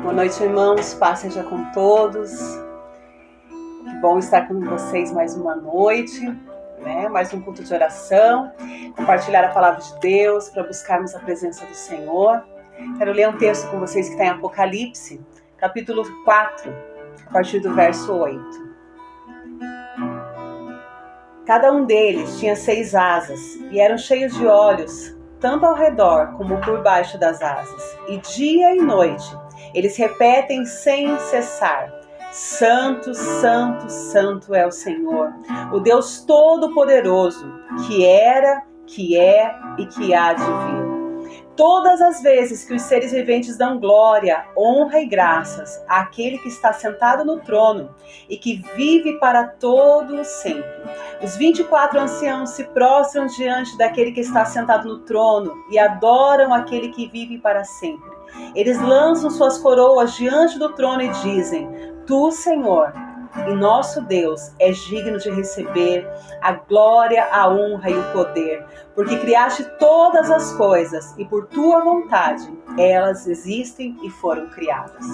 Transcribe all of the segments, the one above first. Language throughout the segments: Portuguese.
Boa noite, irmãos. Paz seja com todos. Que bom estar com vocês mais uma noite, né? Mais um culto de oração. Compartilhar a palavra de Deus para buscarmos a presença do Senhor. Quero ler um texto com vocês que está em Apocalipse, capítulo 4, a partir do verso 8. Cada um deles tinha 6 asas e eram cheios de olhos, tanto ao redor como por baixo das asas. E dia e noite eles repetem sem cessar: Santo, Santo, Santo é o Senhor, o Deus Todo-Poderoso, que era, que é e que há de vir. Todas as vezes que os seres viventes dão glória, honra e graças àquele que está sentado no trono e que vive para todo sempre, os 24 anciãos se prostram diante daquele que está sentado no trono e adoram aquele que vive para sempre. Eles lançam suas coroas diante do trono e dizem: Tu, Senhor, e nosso Deus, és digno de receber a glória, a honra e o poder, porque criaste todas as coisas e por tua vontade elas existem e foram criadas.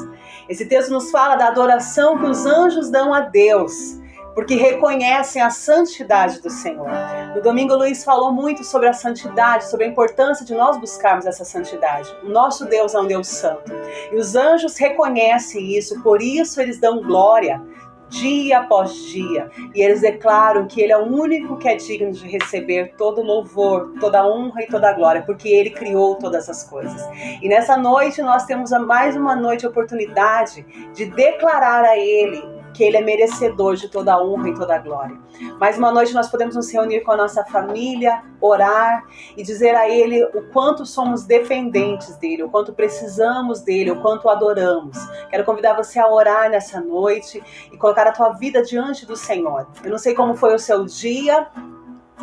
Esse texto nos fala da adoração que os anjos dão a Deus, porque reconhecem a santidade do Senhor. No domingo, o Luiz falou muito sobre a santidade, sobre a importância de nós buscarmos essa santidade. O nosso Deus é um Deus santo. E os anjos reconhecem isso, por isso eles dão glória dia após dia. E eles declaram que Ele é o único que é digno de receber todo louvor, toda honra e toda glória, porque Ele criou todas as coisas. E nessa noite nós temos mais uma noite de oportunidade de declarar a Ele que Ele é merecedor de toda a honra e toda a glória. Mais uma noite nós podemos nos reunir com a nossa família, orar e dizer a Ele o quanto somos dependentes dEle, o quanto precisamos dEle, o quanto o adoramos. Quero convidar você a orar nessa noite e colocar a tua vida diante do Senhor. Eu não sei como foi o seu dia,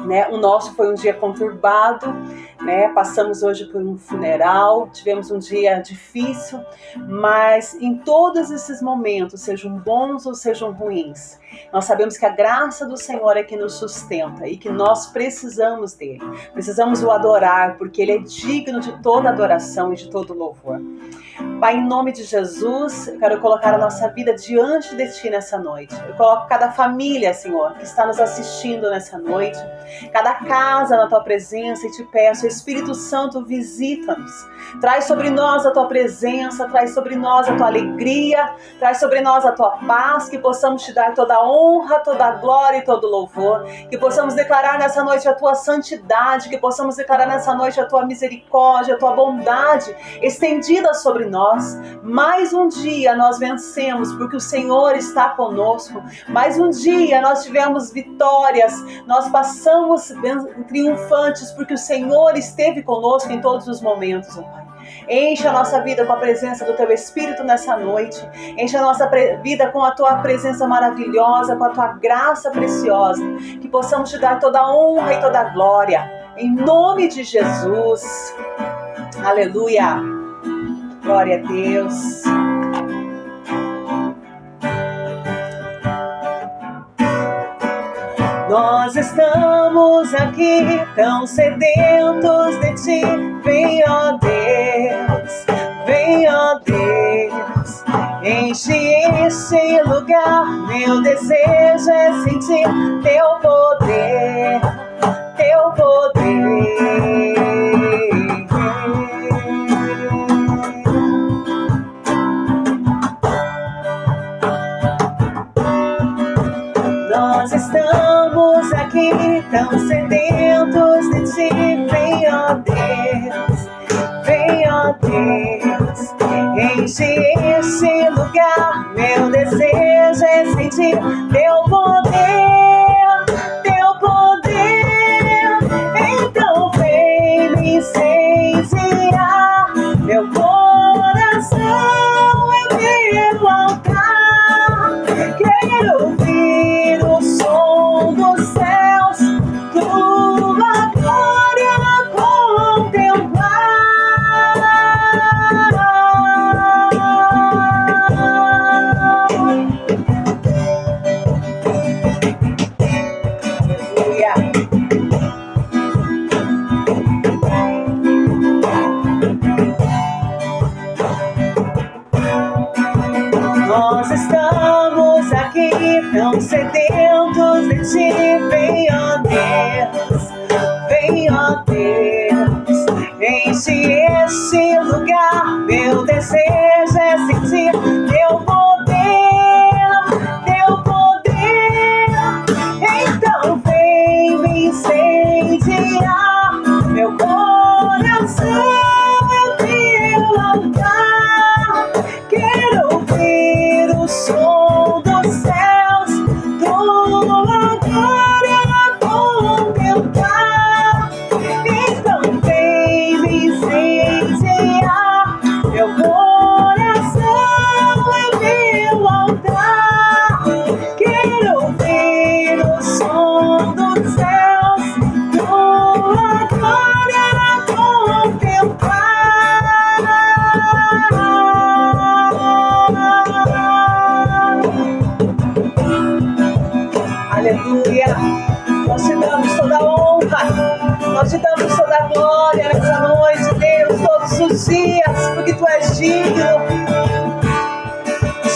né? O nosso foi um dia conturbado, né? Passamos hoje por um funeral, tivemos um dia difícil, mas em todos esses momentos, sejam bons ou sejam ruins, nós sabemos que a graça do Senhor é que nos sustenta e que nós precisamos dele. Precisamos o adorar, porque ele é digno de toda adoração e de todo louvor. Pai, em nome de Jesus, eu quero colocar a nossa vida diante de Ti nessa noite. Eu coloco cada família, Senhor, que está nos assistindo nessa noite, cada casa na Tua presença, e te peço, Espírito Santo, visita-nos. Traz sobre nós a Tua presença, traz sobre nós a Tua alegria, traz sobre nós a Tua paz, que possamos Te dar toda a honra, toda a glória e todo o louvor, que possamos declarar nessa noite a Tua santidade, que possamos declarar nessa noite a Tua misericórdia, a Tua bondade estendida sobre nós. Mais um dia nós vencemos porque o Senhor está conosco. Mais um dia nós tivemos vitórias, nós passamos triunfantes porque o Senhor esteve conosco em todos os momentos, ó Pai. Enche a nossa vida com a presença do Teu Espírito nessa noite. Enche a nossa vida com a Tua presença maravilhosa, com a Tua graça preciosa. Que possamos Te dar toda a honra e toda a glória. Em nome de Jesus. Aleluia. Glória a Deus. Nós estamos aqui tão sedentos de Ti. Vem, ó Deus, vem, ó Deus. Enche este lugar, meu desejo é sentir Teu poder, Teu poder. Nós estamos aqui tão sedentos de Ti. Vem, ó Deus, vem, ó Deus. Enche este lugar, meu desejo é sentir Teu poder, Teu poder. Então vem me incendiar meu coração, eu quero altar, quero ouvir o som dos céus, Tua glória contemplar. estamos aqui tão sedentos de ti. Vem, ó Deus, vem, ó Deus, enche este lugar. Meu desejo é sentir teu poder, teu poder. Então vem me incendiar meu coração, meu altar. Quero ouvir o som dos céus, tua glória contemplar. Então vem me incendiar meu coração, meu altar. Quero ouvir o som dos céus, tua glória contemplar. Aleluia! Nós te damos toda a honra, nós te damos toda a glória nessa noite, Deus, todos os dias, porque tu és digno.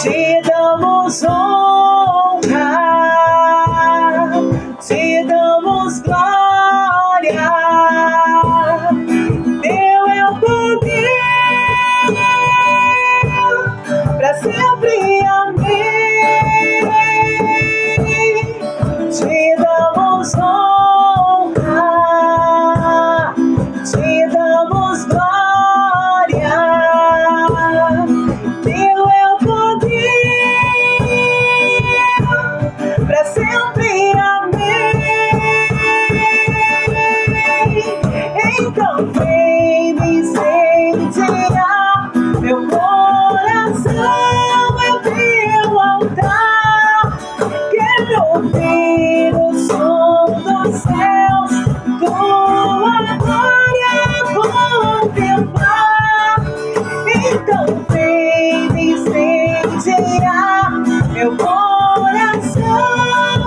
Te damos honra, te damos glória. Teu é o poder, para sempre, amém. Te damos honra, te damos glória. Teu é o poder, para sempre, amém. Então vem me incendiar meu coração, é teu altar. Quero ouvir o som dos céus, tua glória contemplar. Então vem me incendiar meu coração,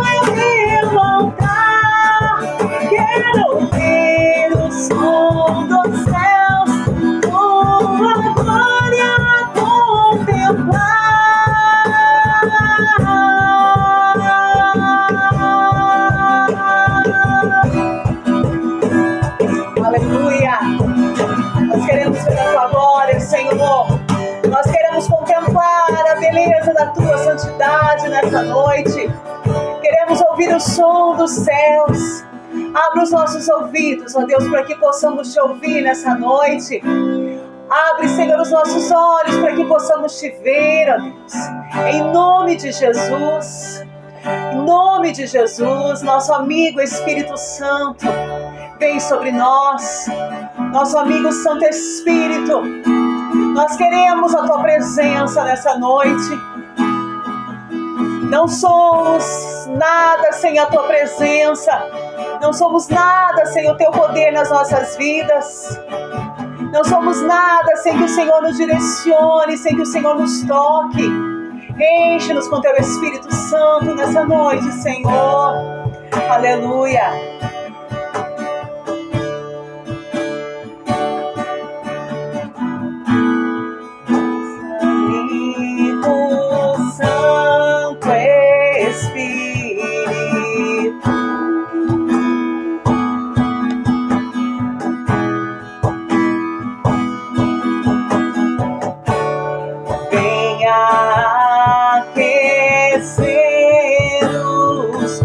é teu altar. Quero ouvir o som dos céus, tua glória contemplar. Aleluia! Nós queremos ver a tua glória, Senhor. Nós queremos contemplar a beleza da tua santidade nessa noite. Queremos ouvir o som dos céus. Abre os nossos ouvidos, ó Deus, para que possamos te ouvir nessa noite. Abre, Senhor, os nossos olhos para que possamos te ver, ó Deus. Em nome de Jesus. Em nome de Jesus, nosso amigo Espírito Santo, vem sobre nós. Nosso amigo Santo Espírito, nós queremos a tua presença nessa noite. Não somos nada sem a tua presença. Não somos nada sem o teu poder nas nossas vidas. Não somos nada sem que o Senhor nos direcione, sem que o Senhor nos toque. Enche-nos com teu Espírito Santo nessa noite, Senhor. Aleluia. Santo Espírito, venha aquecer os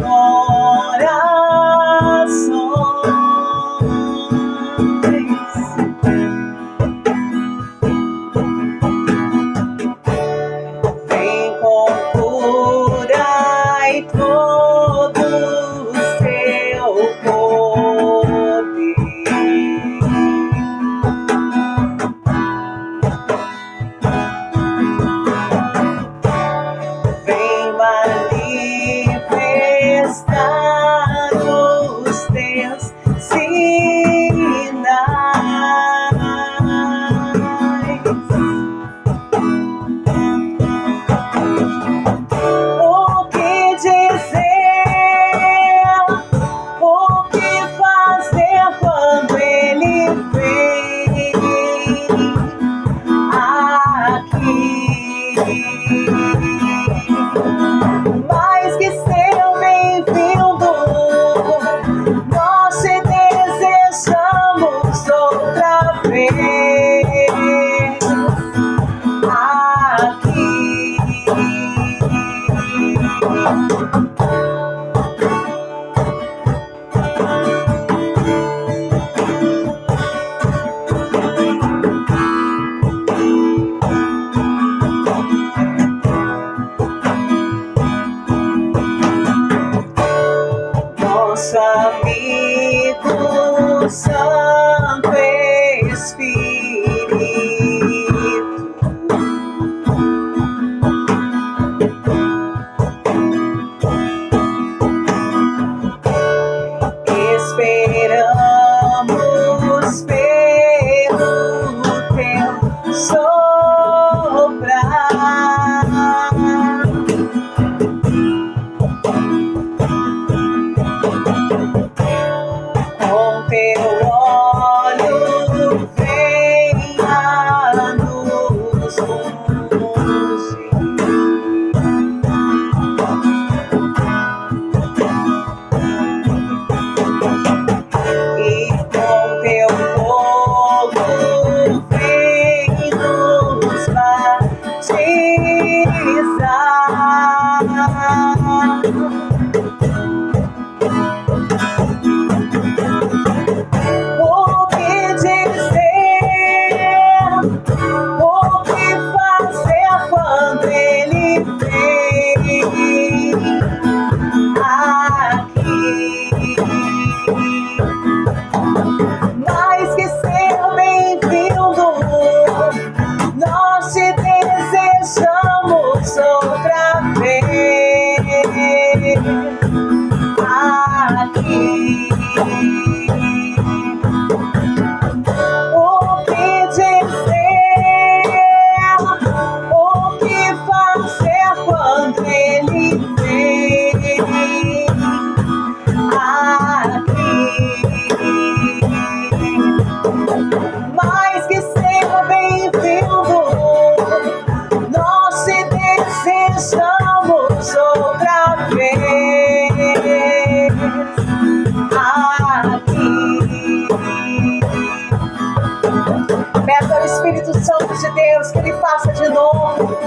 de novo.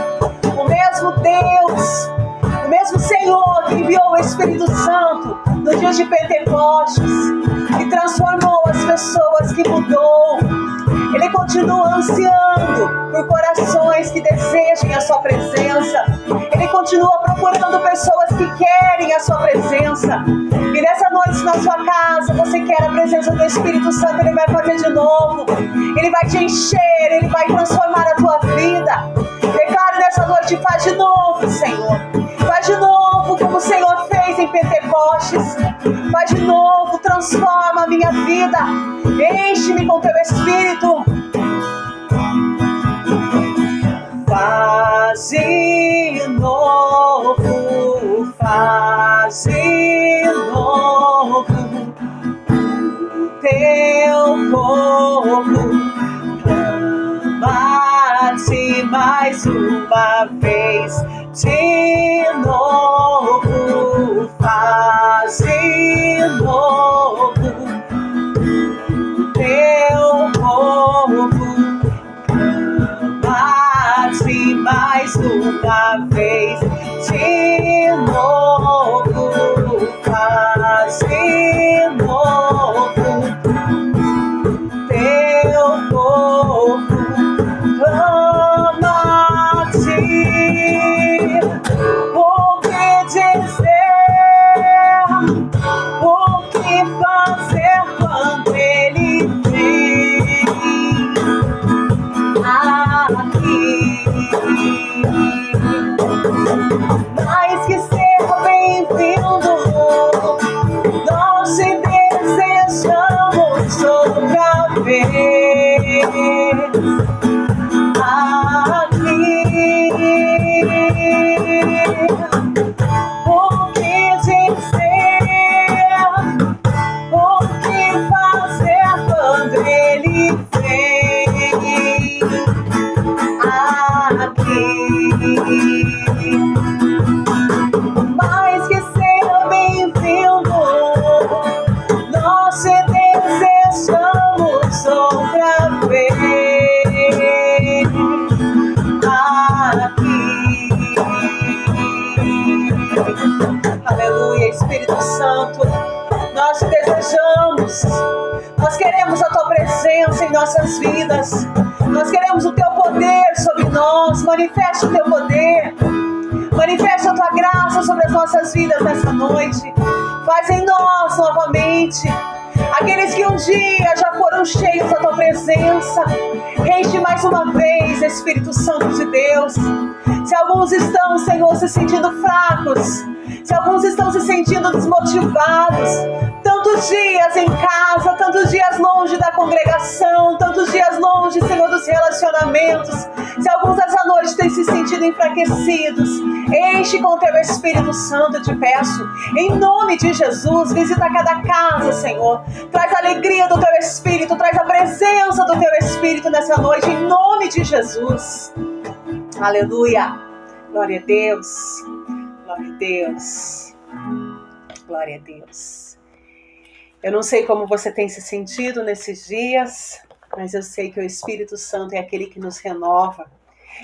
O mesmo Deus, o mesmo Senhor que enviou o Espírito Santo no dia de Pentecostes, que transformou as pessoas, que mudou. Ele continua ansiando por corações que desejem a sua presença. Ele continua procurando pessoas que querem a sua presença. E nessa noite na sua casa, você quer a presença do Espírito Santo, Ele vai fazer de novo. Ele vai te encher, Ele vai transformar a tua vida. Declare nessa noite, faz de novo, Senhor. Faz de novo como o Senhor fez em Pentecostes. Faz de novo, transforma a minha vida. Enche-me com teu Espírito. Faz de novo, faz de novo. Teu povo clama-te mais uma vez. De novo, faz de novo. Teu povo clama-te mais uma vez. De novo, faz de novo. Teu povo clama-te. O que dizer? O que fazer quando Ele vem aqui? Mais que ser bem-vindo, nós te desejamos outra vez aqui. O que dizer? O que fazer quando Ele vem aqui? Mais que ser bem-vindo, nós te desejamos outra vez aqui. Aleluia, Espírito Santo, nós te desejamos. Nós queremos a tua presença em nossas vidas. Nós queremos o teu poder sobre nós. Manifesta o teu poder. Manifesta a tua graça sobre as nossas vidas nessa noite. Faz em nós novamente. Aqueles que um dia já foram cheios da tua presença, enche mais uma vez, Espírito Santo de Deus. Se alguns estão, Senhor, se sentindo fracos, se alguns estão se sentindo desmotivados, tantos dias em casa, tantos dias longe da congregação, tantos dias longe, Senhor, dos relacionamentos, se alguns essa noite têm se sentido enfraquecidos, enche com o teu Espírito Santo, eu te peço, em nome de Jesus. Visita cada casa, Senhor, traz a alegria do teu Espírito, traz a presença do teu Espírito nessa noite, em nome de Jesus. Aleluia, glória a Deus, glória a Deus, glória a Deus. Eu não sei como você tem se sentido nesses dias, mas eu sei que o Espírito Santo é aquele que nos renova.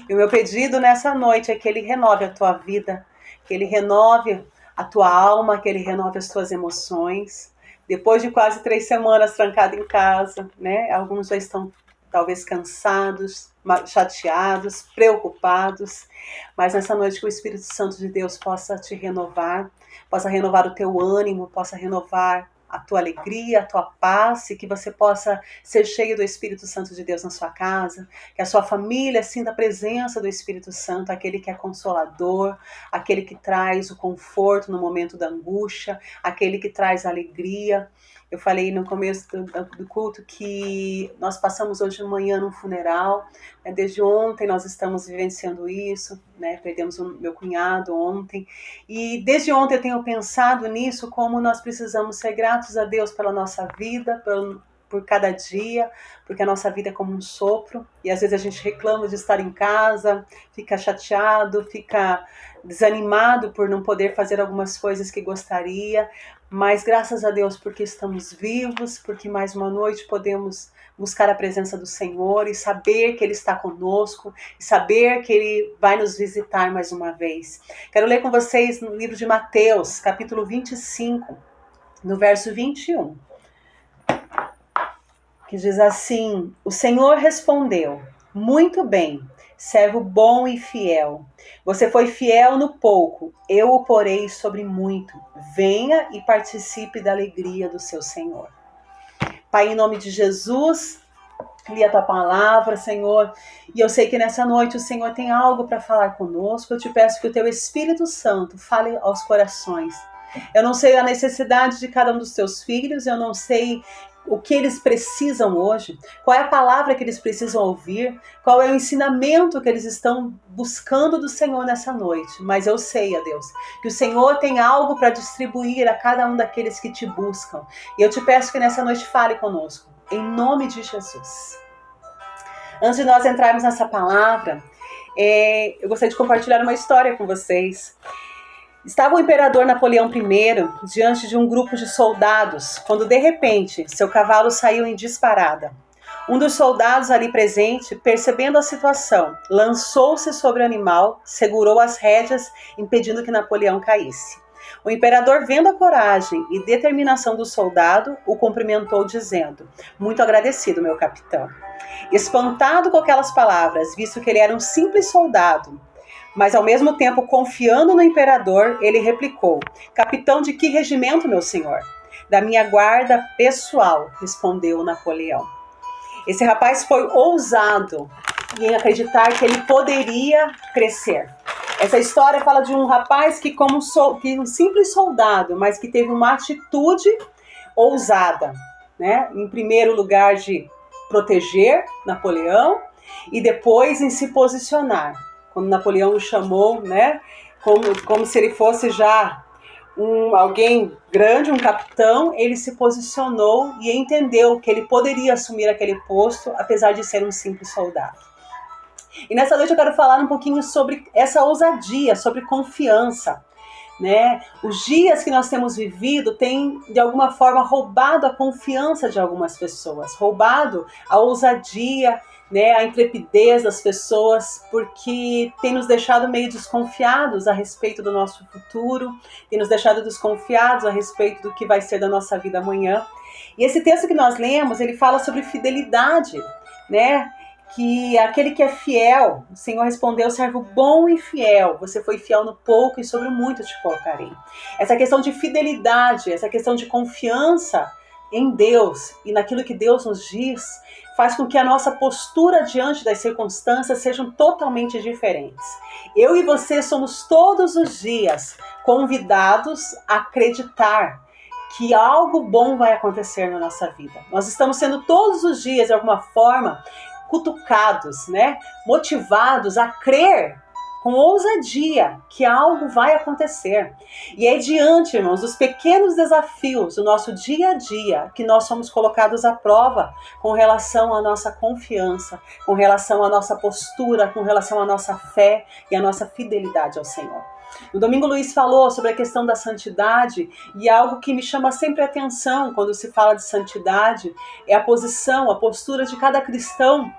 E o meu pedido nessa noite é que Ele renove a tua vida, que Ele renove a tua alma, que Ele renove as tuas emoções. Depois de quase 3 semanas trancado em casa, né? Alguns já estão talvez cansados, chateados, preocupados, mas nessa noite que o Espírito Santo de Deus possa te renovar, possa renovar o teu ânimo, possa renovar a tua alegria, a tua paz, e que você possa ser cheio do Espírito Santo de Deus na sua casa, que a sua família sinta a presença do Espírito Santo, aquele que é consolador, aquele que traz o conforto no momento da angústia, aquele que traz a alegria. Eu falei no começo do culto que nós passamos hoje de manhã num funeral, né? Desde ontem nós estamos vivenciando isso, né? Perdemos o meu cunhado ontem, e desde ontem eu tenho pensado nisso, como nós precisamos ser gratos a Deus pela nossa vida, por cada dia, porque a nossa vida é como um sopro, e às vezes a gente reclama de estar em casa, fica chateado, fica desanimado por não poder fazer algumas coisas que gostaria, mas graças a Deus porque estamos vivos, porque mais uma noite podemos buscar a presença do Senhor e saber que Ele está conosco, e saber que Ele vai nos visitar mais uma vez. Quero ler com vocês no livro de Mateus, capítulo 25, no verso 21, que diz assim: o Senhor respondeu: muito bem, servo bom e fiel. Você foi fiel no pouco, eu o porei sobre muito. Venha e participe da alegria do seu Senhor. Pai, em nome de Jesus, li a tua palavra, Senhor, e eu sei que nessa noite o Senhor tem algo para falar conosco. Eu te peço que o teu Espírito Santo fale aos corações. Eu não sei a necessidade de cada um dos teus filhos, eu não sei o que eles precisam hoje, qual é a palavra que eles precisam ouvir, qual é o ensinamento que eles estão buscando do Senhor nessa noite. Mas eu sei, ó Deus, que o Senhor tem algo para distribuir a cada um daqueles que te buscam. E eu te peço que nessa noite fale conosco, em nome de Jesus. Antes de nós entrarmos nessa palavra, eu gostaria de compartilhar uma história com vocês. Estava o imperador Napoleão I diante de um grupo de soldados, quando de repente seu cavalo saiu em disparada. Um dos soldados ali presente, percebendo a situação, lançou-se sobre o animal, segurou as rédeas, impedindo que Napoleão caísse. O imperador, vendo a coragem e determinação do soldado, o cumprimentou dizendo: muito agradecido, meu capitão. Espantado com aquelas palavras, visto que ele era um simples soldado, mas ao mesmo tempo confiando no imperador, ele replicou: capitão de que regimento, meu senhor? Da minha guarda pessoal, respondeu Napoleão. Esse rapaz foi ousado em acreditar que ele poderia crescer. Essa história fala de um rapaz que, como um simples soldado, mas que teve uma atitude ousada, né? Em primeiro lugar, de proteger Napoleão e depois em se posicionar. Quando Napoleão o chamou, né, como se ele fosse já alguém grande, um capitão, ele se posicionou e entendeu que ele poderia assumir aquele posto, apesar de ser um simples soldado. E nessa noite eu quero falar um pouquinho sobre essa ousadia, sobre confiança, né? Os dias que nós temos vivido têm, de alguma forma, roubado a confiança de algumas pessoas, roubado a ousadia, né, a intrepidez das pessoas, porque tem nos deixado meio desconfiados a respeito do nosso futuro, tem nos deixado desconfiados a respeito do que vai ser da nossa vida amanhã. E esse texto que nós lemos, ele fala sobre fidelidade, né? Que aquele que é fiel, o Senhor respondeu: servo bom e fiel, você foi fiel no pouco e sobre o muito te colocarei. Essa questão de fidelidade, essa questão de confiança em Deus e naquilo que Deus nos diz, faz com que a nossa postura diante das circunstâncias sejam totalmente diferentes. Eu e você somos todos os dias convidados a acreditar que algo bom vai acontecer na nossa vida. Nós estamos sendo todos os dias, de alguma forma, cutucados, né? Motivados a crer com ousadia que algo vai acontecer. E é diante, irmãos, dos pequenos desafios do nosso dia a dia que nós somos colocados à prova com relação à nossa confiança, com relação à nossa postura, com relação à nossa fé e à nossa fidelidade ao Senhor. No domingo, Luiz falou sobre a questão da santidade, e algo que me chama sempre a atenção quando se fala de santidade é a posição, a postura de cada cristão,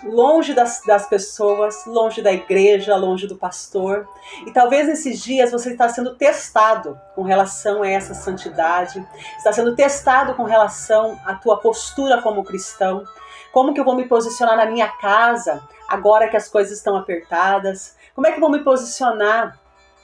longe das pessoas, longe da igreja, longe do pastor. E talvez nesses dias você está sendo testado com relação a essa santidade, está sendo testado com relação à tua postura como cristão. Como que eu vou me posicionar na minha casa agora que as coisas estão apertadas? Como é que eu vou me posicionar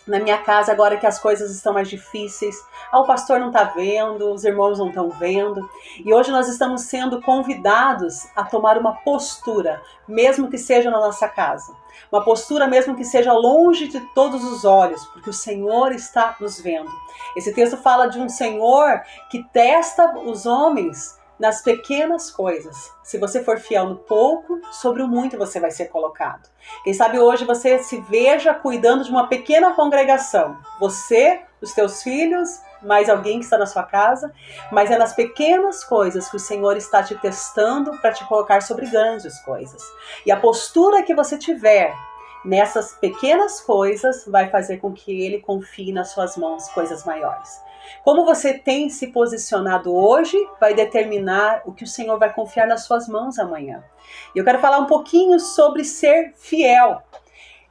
na minha casa agora que as coisas estão mais difíceis? O pastor não está vendo, os irmãos não estão vendo. E hoje nós estamos sendo convidados a tomar uma postura, mesmo que seja na nossa casa. Uma postura mesmo que seja longe de todos os olhos, porque o Senhor está nos vendo. Esse texto fala de um Senhor que testa os homens nas pequenas coisas. Se você for fiel no pouco, sobre o muito você vai ser colocado. Quem sabe hoje você se veja cuidando de uma pequena congregação. Você, os teus filhos, mais alguém que está na sua casa, mas é nas pequenas coisas que o Senhor está te testando para te colocar sobre grandes coisas. E a postura que você tiver nessas pequenas coisas vai fazer com que Ele confie nas suas mãos coisas maiores. Como você tem se posicionado hoje vai determinar o que o Senhor vai confiar nas suas mãos amanhã. E eu quero falar um pouquinho sobre ser fiel.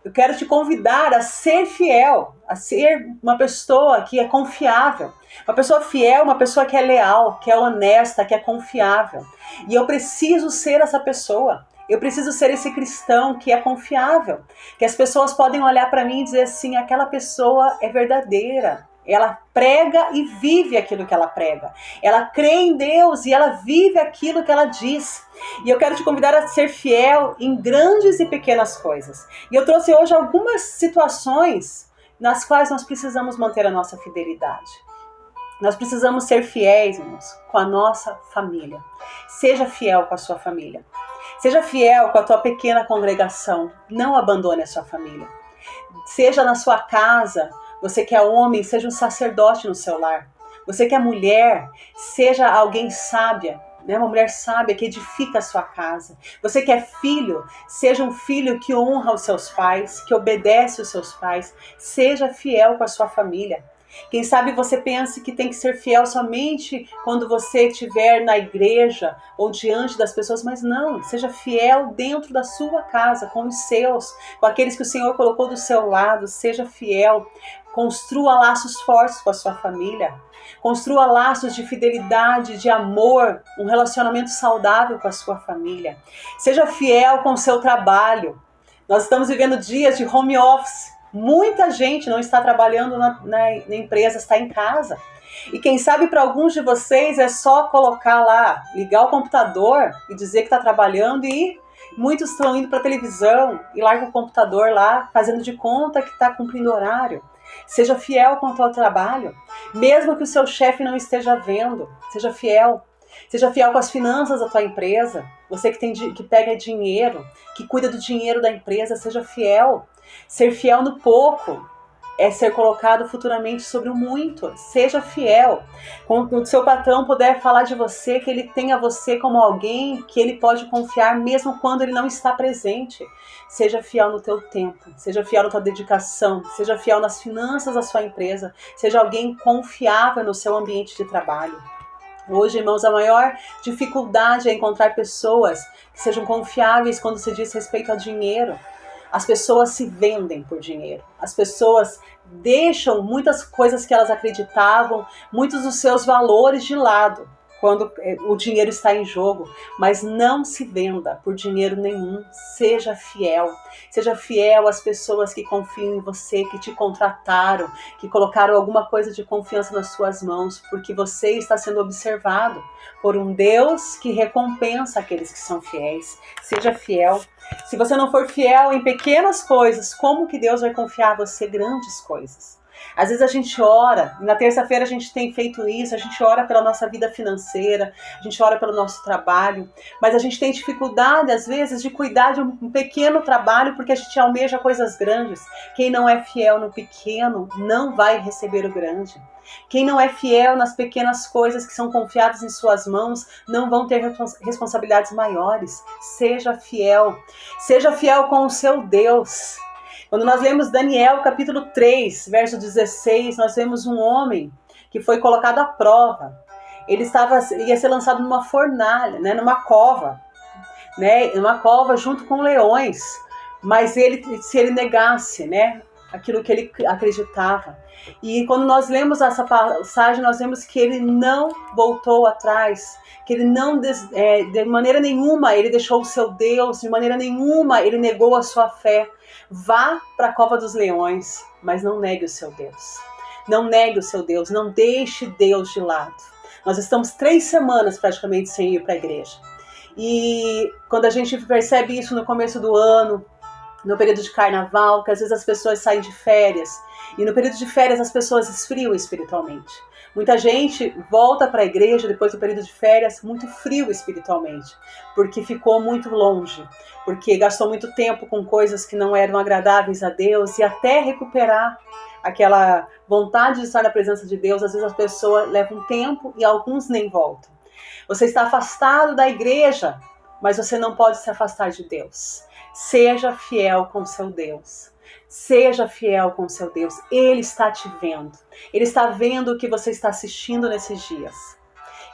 Eu quero te convidar a ser fiel, a ser uma pessoa que é confiável. Uma pessoa fiel, uma pessoa que é leal, que é honesta, que é confiável. E eu preciso ser essa pessoa. Eu preciso ser esse cristão que é confiável. Que as pessoas podem olhar para mim e dizer assim, aquela pessoa é verdadeira. Ela prega e vive aquilo que ela prega. Ela crê em Deus e ela vive aquilo que ela diz. E eu quero te convidar a ser fiel em grandes e pequenas coisas. E eu trouxe hoje algumas situações nas quais nós precisamos manter a nossa fidelidade. Nós precisamos ser fiéis, irmãos, com a nossa família. Seja fiel com a sua família. Seja fiel com a tua pequena congregação. Não abandone a sua família. Seja na sua casa. Você que é homem, seja um sacerdote no seu lar. Você que é mulher, seja alguém sábia, né? Uma mulher sábia que edifica a sua casa. Você que é filho, seja um filho que honra os seus pais, que obedece os seus pais. Seja fiel com a sua família. Quem sabe você pense que tem que ser fiel somente quando você estiver na igreja ou diante das pessoas, mas não, seja fiel dentro da sua casa, com os seus, com aqueles que o Senhor colocou do seu lado, seja fiel, construa laços fortes com a sua família, construa laços de fidelidade, de amor, um relacionamento saudável com a sua família, seja fiel com o seu trabalho. Nós estamos vivendo dias de home office. Muita gente não está trabalhando na empresa, está em casa. E quem sabe para alguns de vocês é só colocar lá, ligar o computador e dizer que está trabalhando e muitos estão indo para a televisão e largam o computador lá, fazendo de conta que está cumprindo horário. Seja fiel com o teu trabalho, mesmo que o seu chefe não esteja vendo. Seja fiel. Seja fiel com as finanças da tua empresa. Você que pega dinheiro, que cuida do dinheiro da empresa, seja fiel. Ser fiel no pouco é ser colocado futuramente sobre o muito. Seja fiel. Quando o seu patrão puder falar de você, que ele tenha você como alguém que ele pode confiar mesmo quando ele não está presente. Seja fiel no teu tempo, seja fiel na tua dedicação, seja fiel nas finanças da sua empresa, seja alguém confiável no seu ambiente de trabalho. Hoje, irmãos, a maior dificuldade é encontrar pessoas que sejam confiáveis quando se diz respeito a dinheiro. As pessoas se vendem por dinheiro. As pessoas deixam muitas coisas que elas acreditavam, muitos dos seus valores de lado, quando o dinheiro está em jogo. Mas não se venda por dinheiro nenhum. Seja fiel. Seja fiel às pessoas que confiam em você, que te contrataram, que colocaram alguma coisa de confiança nas suas mãos, porque você está sendo observado por um Deus que recompensa aqueles que são fiéis. Seja fiel. Se você não for fiel em pequenas coisas, como que Deus vai confiar a você grandes coisas? Às vezes a gente ora, e na terça-feira a gente tem feito isso, a gente ora pela nossa vida financeira, a gente ora pelo nosso trabalho, mas a gente tem dificuldade às vezes de cuidar de um pequeno trabalho porque a gente almeja coisas grandes. Quem não é fiel no pequeno não vai receber o grande. Quem não é fiel nas pequenas coisas que são confiadas em suas mãos não vão ter responsabilidades maiores. Seja fiel com o seu Deus. Quando nós lemos Daniel capítulo 3, verso 16, nós vemos um homem que foi colocado à prova. Ele ia ser lançado numa fornalha, né, numa cova, junto com leões. Mas se ele negasse, né, aquilo que ele acreditava. E quando nós lemos essa passagem, nós vemos que ele não voltou atrás, que ele não, de maneira nenhuma, ele deixou o seu Deus, de maneira nenhuma, ele negou a sua fé. Vá para a cova dos leões, mas não negue o seu Deus. Não negue o seu Deus, não deixe Deus de lado. Nós estamos 3 semanas praticamente sem ir para a igreja. E quando a gente percebe isso no começo do ano, no período de carnaval, que às vezes as pessoas saem de férias, e no período de férias as pessoas esfriam espiritualmente. Muita gente volta para a igreja depois do período de férias muito frio espiritualmente, porque ficou muito longe, porque gastou muito tempo com coisas que não eram agradáveis a Deus, e até recuperar aquela vontade de estar na presença de Deus, às vezes as pessoas levam tempo e alguns nem voltam. Você está afastado da igreja, mas você não pode se afastar de Deus. Seja fiel com seu Deus. Seja fiel com seu Deus. Ele está te vendo. Ele está vendo o que você está assistindo nesses dias.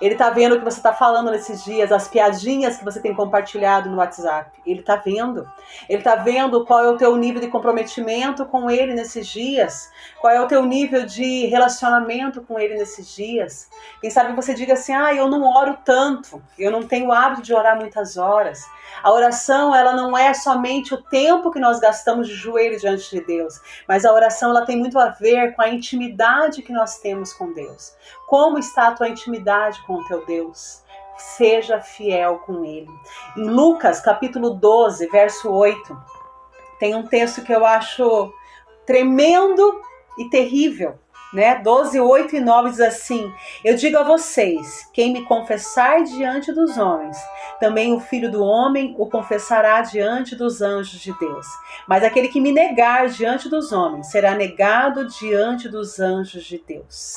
Ele está vendo o que você está falando nesses dias, as piadinhas que você tem compartilhado no WhatsApp. Ele está vendo. Ele está vendo qual é o teu nível de comprometimento com ele nesses dias. Qual é o teu nível de relacionamento com ele nesses dias. Quem sabe você diga assim, eu não oro tanto. Eu não tenho o hábito de orar muitas horas. A oração, ela não é somente o tempo que nós gastamos de joelho diante de Deus, mas a oração, ela tem muito a ver com a intimidade que nós temos com Deus. Como está a tua intimidade com o teu Deus? Seja fiel com Ele. Em Lucas, capítulo 12, verso 8, tem um texto que eu acho tremendo e terrível. 12, 8 e 9 diz assim: eu digo a vocês, quem me confessar diante dos homens, também o Filho do Homem o confessará diante dos anjos de Deus. Mas aquele que me negar diante dos homens, será negado diante dos anjos de Deus.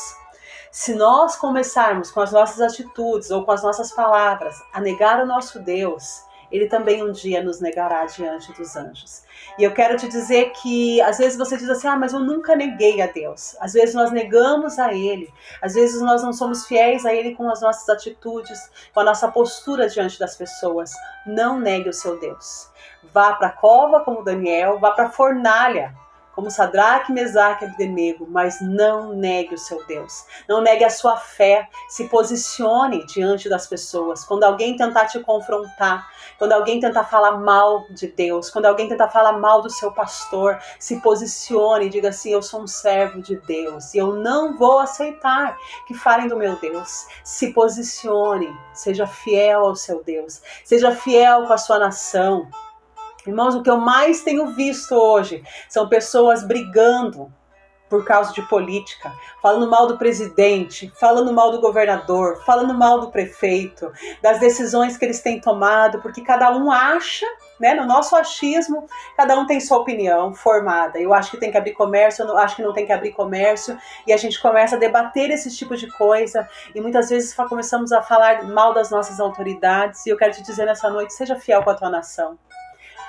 Se nós começarmos com as nossas atitudes ou com as nossas palavras a negar o nosso Deus, Ele também um dia nos negará diante dos anjos. E eu quero te dizer que às vezes você diz assim, mas eu nunca neguei a Deus. Às vezes nós negamos a Ele. Às vezes nós não somos fiéis a Ele com as nossas atitudes, com a nossa postura diante das pessoas. Não negue o seu Deus. Vá para a cova como Daniel, vá para a fornalha como Sadraque, Mesaque e Abdenego, mas não negue o seu Deus. Não negue a sua fé. Se posicione diante das pessoas. Quando alguém tentar te confrontar, quando alguém tentar falar mal de Deus, quando alguém tentar falar mal do seu pastor, se posicione e diga assim, eu sou um servo de Deus e eu não vou aceitar que falem do meu Deus. Se posicione, seja fiel ao seu Deus, seja fiel com a sua nação. Irmãos, o que eu mais tenho visto hoje são pessoas brigando por causa de política, falando mal do presidente, falando mal do governador, falando mal do prefeito, das decisões que eles têm tomado, porque cada um acha, no nosso achismo, cada um tem sua opinião formada. Eu acho que tem que abrir comércio, eu acho que não tem que abrir comércio, e a gente começa a debater esse tipo de coisa, e muitas vezes começamos a falar mal das nossas autoridades, e eu quero te dizer nessa noite, seja fiel com a tua nação.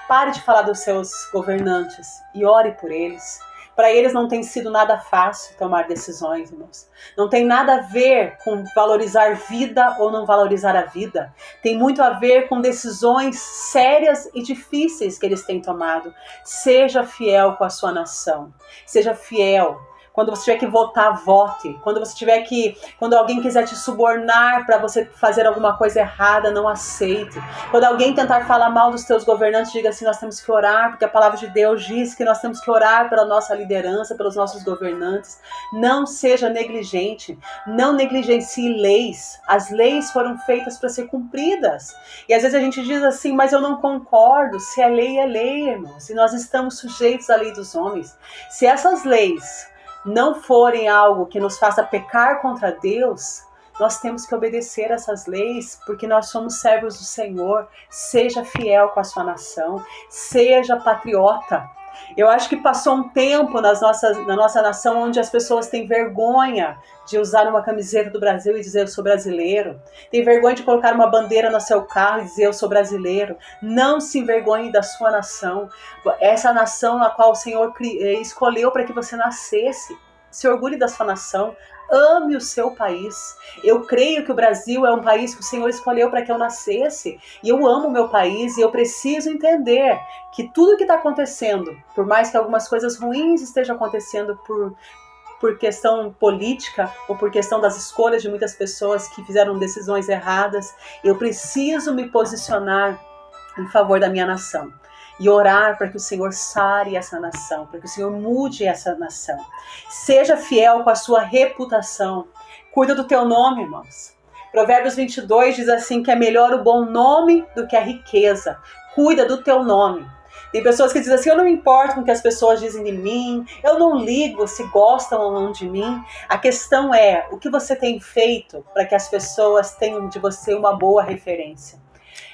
Pare de falar dos seus governantes e ore por eles. Para eles não tem sido nada fácil tomar decisões, irmãos. Não tem nada a ver com valorizar vida ou não valorizar a vida. Tem muito a ver com decisões sérias e difíceis que eles têm tomado. Seja fiel com a sua nação. Seja fiel. Quando você tiver que votar, vote. Quando alguém quiser te subornar para você fazer alguma coisa errada, não aceite. Quando alguém tentar falar mal dos teus governantes, diga assim, nós temos que orar, porque a palavra de Deus diz que nós temos que orar pela nossa liderança, pelos nossos governantes. Não seja negligente, não negligencie leis. As leis foram feitas para ser cumpridas. E às vezes a gente diz assim, mas eu não concordo. Se é lei, irmão. Se nós estamos sujeitos à lei dos homens. Se essas leis não forem algo que nos faça pecar contra Deus, nós temos que obedecer essas leis, porque nós somos servos do Senhor. Seja fiel com a sua nação, seja patriota. Eu acho que passou um tempo na nossa nação onde as pessoas têm vergonha de usar uma camiseta do Brasil e dizer eu sou brasileiro. Tem vergonha de colocar uma bandeira no seu carro e dizer eu sou brasileiro. Não se envergonhe da sua nação. Essa nação na qual o Senhor escolheu para que você nascesse. Se orgulhe da sua nação. Ame o seu país. Eu creio que o Brasil é um país que o Senhor escolheu para que eu nascesse. E eu amo o meu país e eu preciso entender que tudo que está acontecendo, por mais que algumas coisas ruins estejam acontecendo por questão política ou por questão das escolhas de muitas pessoas que fizeram decisões erradas, eu preciso me posicionar em favor da minha nação. E orar para que o Senhor sare essa nação, para que o Senhor mude essa nação. Seja fiel com a sua reputação. Cuida do teu nome, irmãos. Provérbios 22 diz assim, que é melhor o bom nome do que a riqueza. Cuida do teu nome. Tem pessoas que dizem assim, eu não me importo com o que as pessoas dizem de mim, eu não ligo se gostam ou não de mim. A questão é, o que você tem feito para que as pessoas tenham de você uma boa referência?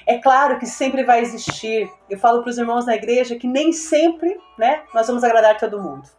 É claro que sempre vai existir, eu falo para os irmãos na igreja que nem sempre, nós vamos agradar todo mundo.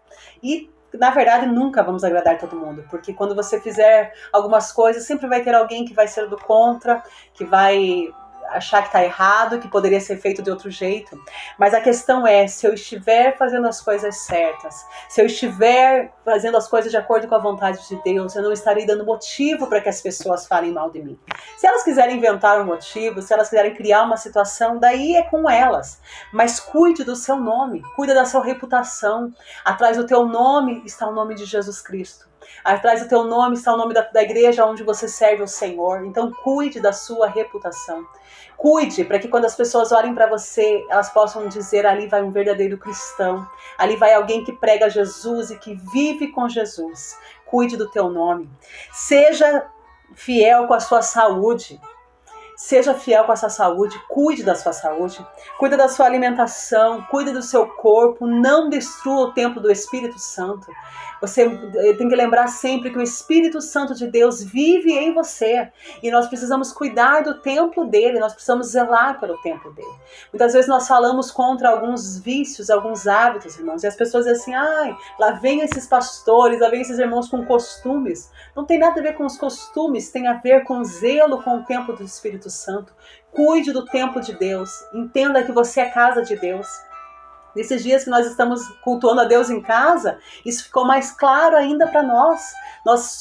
E, na verdade, nunca vamos agradar todo mundo, porque quando você fizer algumas coisas, sempre vai ter alguém que vai ser do contra, que vai achar que está errado, que poderia ser feito de outro jeito. Mas a questão é, se eu estiver fazendo as coisas certas, se eu estiver fazendo as coisas de acordo com a vontade de Deus, eu não estarei dando motivo para que as pessoas falem mal de mim. Se elas quiserem inventar um motivo, se elas quiserem criar uma situação, daí é com elas. Mas cuide do seu nome, cuide da sua reputação. Atrás do teu nome está o nome de Jesus Cristo. Atrás do teu nome está o nome da igreja onde você serve o Senhor. Então cuide da sua reputação. Cuide para que quando as pessoas olhem para você, elas possam dizer: ali vai um verdadeiro cristão. Ali vai alguém que prega Jesus e que vive com Jesus. Cuide do teu nome. Seja fiel com a sua saúde. Seja fiel com a sua saúde, cuide da sua saúde, cuide da sua alimentação, cuide do seu corpo, não destrua o templo do Espírito Santo. Você tem que lembrar sempre que o Espírito Santo de Deus vive em você e nós precisamos cuidar do templo dele, nós precisamos zelar pelo templo dele. Muitas vezes nós falamos contra alguns vícios, alguns hábitos, irmãos, e as pessoas dizem assim: ai, lá vem esses pastores, lá vem esses irmãos com costumes. Não tem nada a ver com os costumes, tem a ver com o zelo com o templo do Espírito Santo. Cuide do templo de Deus, entenda que você é casa de Deus. Nesses dias que nós estamos cultuando a Deus em casa, isso ficou mais claro ainda para nós. Nós